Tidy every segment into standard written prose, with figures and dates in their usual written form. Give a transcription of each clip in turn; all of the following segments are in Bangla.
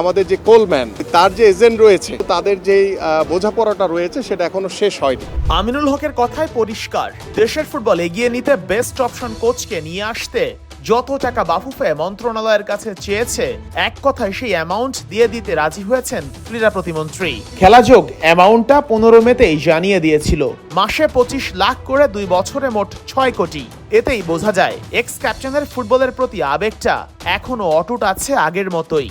আমাদের যে কোলম্যান তার যে এজেন্ট রয়েছে তাদের যে বোঝাপড়াটা রয়েছে সেটা এখনো শেষ হয়নি। আমিনুল হকের কথায় পরিষ্কার, দেশের ফুটবল এগিয়ে নিতে বেস্ট অপশন কোচকে নিয়ে আসতে যত টাকা বাফুফে মন্ত্রণালয়ের কাছে চেয়েছে এক কথায় সেই অ্যামাউন্ট দিয়ে দিতে রাজি হয়েছেন ক্রীড়া প্রতিমন্ত্রী। খেলাযোগ অ্যামাউন্টটা 15 মেতেই জানিয়ে দিয়েছিল, মাসে 25 লাখ করে 2 বছরে মোট 6 কোটি। এতেই বোঝা যায় এক্স ক্যাপ্টেনের ফুটবলের প্রতি আবেগটা এখনো অটুট আছে আগের মতোই।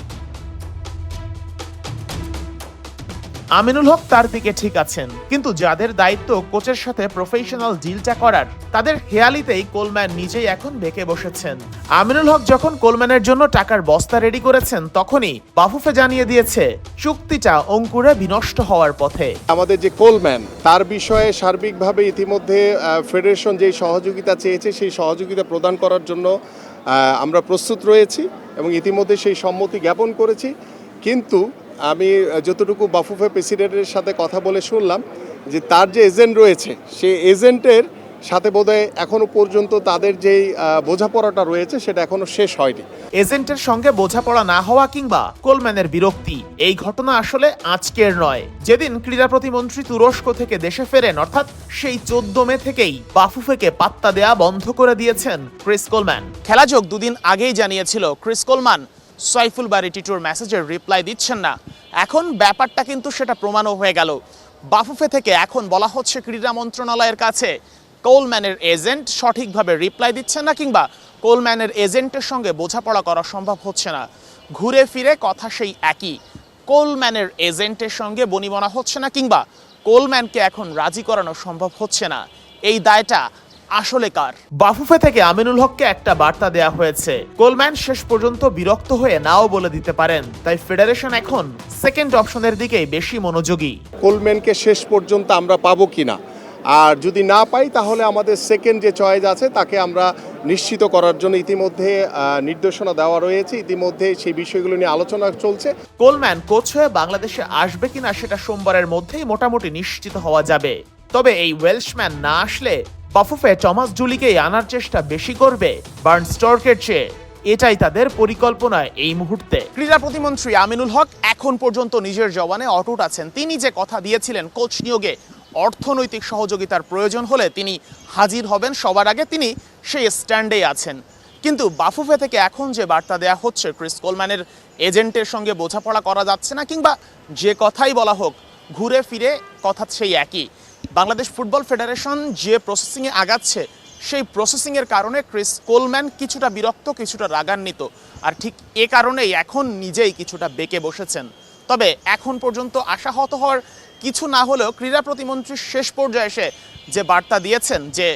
আমিনুল হক তার দিকে ঠিক আছেন, কিন্তু যাদের দায়িত্ব কোচের সাথে প্রফেশনাল ডিলটা করার, তাদের হেয়ালিতেই কোলম্যান নিজেই এখন বেঁকে বসেছেন। আমিনুল হক যখন কোলম্যানের জন্য টাকার বস্তা রেডি করেছেন, তখনই বাফুফে জানিয়ে দিয়েছে চুক্তিটা অঙ্কুরে বিনষ্ট হওয়ার পথে। আমাদের যে কোলম্যান তার বিষয়ে সার্বিকভাবে ইতিমধ্যে ফেডারেশন যে সহযোগিতা চেয়েছে সেই সহযোগিতা প্রদান করার জন্য আমরা প্রস্তুত রয়েছি এবং ইতিমধ্যে সেই সম্মতি জ্ঞাপন করেছি। কিন্তু আমি যতটুকু বাফুফে প্রেসিডেন্টের সাথে কথা বলে শুনলাম যে তার যে এজেন্ট রয়েছে সেই এজেন্টের সাথে বোধহয় এখনো পর্যন্ত তাদের যেই বোঝাপড়াটা রয়েছে সেটা এখনো শেষ হয়নি। এজেন্টের সঙ্গে বোঝাপড়া না হওয়া কিংবা কোলম্যানের বিরক্তি, এই ঘটনা আসলে আজকের নয়। যেদিন ক্রীড়া প্রতিমন্ত্রী তুরস্ক থেকে দেশে ফেরেন, অর্থাৎ সেই 14 মে থেকেই বাফুফেকে পাত্তা দেয়া বন্ধ করে দিয়েছেন ক্রিস কোলম্যান। খেলাযোগ দুদিন আগেই জানিয়েছিল ক্রিস কোলম্যান সাইফুল বারী টিটুর মেসেজের রিপ্লাই দিচ্ছেন না। এখন ব্যাপারটা কিন্তু সেটা প্রমাণও হয়ে গেল। বাফুফে থেকে এখন বলা হচ্ছে ক্রীড়া মন্ত্রণালয়ের কাছে কোলম্যানের এজেন্ট সঠিকভাবে রিপ্লাই দিচ্ছেন না, কিংবা কোলম্যানের এজেন্টের সঙ্গে বোঝাপড়া করা সম্ভব হচ্ছে না। ঘুরে ফিরে কথা সেই একই, কোলম্যানের এজেন্টের সঙ্গে বনিবনা হচ্ছে না, কিংবা কোলম্যানকে এখন রাজি করানো সম্ভব হচ্ছে না। এই দায়টা আসলে কার? বাফুফে থেকে আমিনুল হককে একটা বার্তা দেয়া হয়েছে, কোলম্যান শেষ পর্যন্ত বিরক্ত হয়ে নাও বলে দিতে পারেন, তাই ফেডারেশন এখন সেকেন্ড অপশনের দিকেই বেশি মনোযোগী। কোলম্যানকে শেষ পর্যন্ত আমরা পাবো কিনা, আর যদি না পাই তাহলে আমাদের সেকেন্ড যে চয়েস আছে তাকে আমরা নিশ্চিত করার জন্য ইতিমধ্যে নির্দেশনা দেওয়া রয়েছে। ইতিমধ্যে সেই বিষয়গুলো নিয়ে আলোচনা চলছে। কোলম্যান কোচ হয়ে বাংলাদেশে আসবে কিনা সেটা সোমবারের মধ্যেই মোটামুটি নিশ্চিত হওয়া যাবে। তবে এই ওয়েলশম্যান না আসলে বাফুফে টমাস জুলিকেই আনার চেষ্টা বেশি করবে বার্নস্টর্কের চেয়ে, এটাই তাদের পরিকল্পনায় এই মুহূর্তে। ক্রীড়া প্রতিমন্ত্রী আমিনুল হক এখন পর্যন্ত নিজের জবানে অটুট আছেন। তিনি যে কথা দিয়েছিলেন কোচ নিয়োগে অর্থনৈতিক সহযোগিতার প্রয়োজন হলে তিনি হাজির হবেন সবার আগে, তিনি সেই স্ট্যান্ডেই আছেন। কিন্তু বাফুফে থেকে এখন যে বার্তা দেয়া হচ্ছে ক্রিস কোলম্যানের এজেন্টের সঙ্গে বোঝাপড়া করা যাচ্ছে না, কিংবা যে কথাই বলা হোক ঘুরে ফিরে কথা সেই একই। বাংলাদেশ ফুটবল ফেডারেশন যে প্রসেসিংয়ে আগাচ্ছে সেই প্রসেসিংয়ের কারণে ক্রিস কোলম্যান কিছুটা বিরক্ত, কিছুটা রাগান্বিত, আর ঠিক এ কারণেই এখন নিজেই কিছুটা বেঁকে বসেছেন। তবে এখন পর্যন্ত আশাহত হওয়ার কিছু না হলেও ক্রীড়া প্রতিমন্ত্রী শেষ পর্যায়ে এসে যে বার্তা দিয়েছেন যে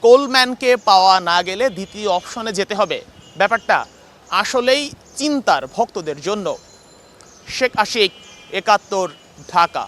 কোলম্যানকে পাওয়া না গেলে দ্বিতীয় অপশনে যেতে হবে, ব্যাপারটা আসলেই চিন্তার ভক্তদের জন্য। শেখ আশিক, ৭১, ঢাকা।